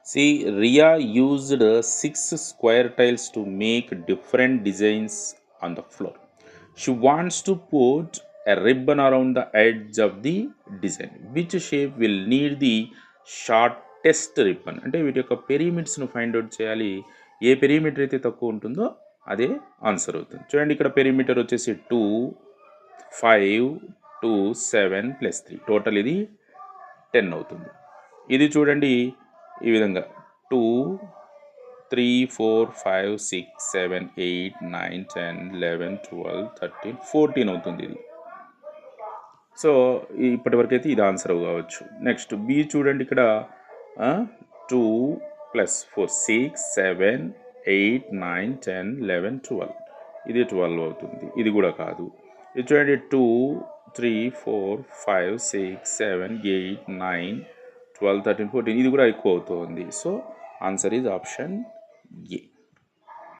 See, Ria used 6 square tiles to make different designs on the floor. She wants to put a ribbon around the edge of the design. Which shape will need the shortest ribbon? అంటే వీటి యొక్క పెరిమీటర్స్ను find out చేయాలి. ఏ perimeter అయితే తక్కువ ఉంటుందో అదే answer అవుతుంది. చూడండి, ఇక్కడ పెరిమీటర్ వచ్చేసి 2, 5, 2, 7 + 3 టోటల్ ఇది 10 అవుతుంది. ఇది చూడండి ఈ విధంగా 2, 3, 4, 5, 6, 7, 8, 9, 10, 11, 12, 13, 14 అవుతుంది ఇది. సో ఇప్పటి వరకు అయితే ఇది ఆన్సర్ కావచ్చు. నెక్స్ట్ బి చూడండి, ఇక్కడ 2 + 4 6, 7, 8, 9, 10, 11, 12 ఇది 12 అవుతుంది. ఇది కూడా కాదు. ఇది చూడండి 2, 3, 4, 5, 6, 7, 8, 9, 12, 13, 14 ఇది కూడా ఎక్కువ అవుతుంది. So answer is option A.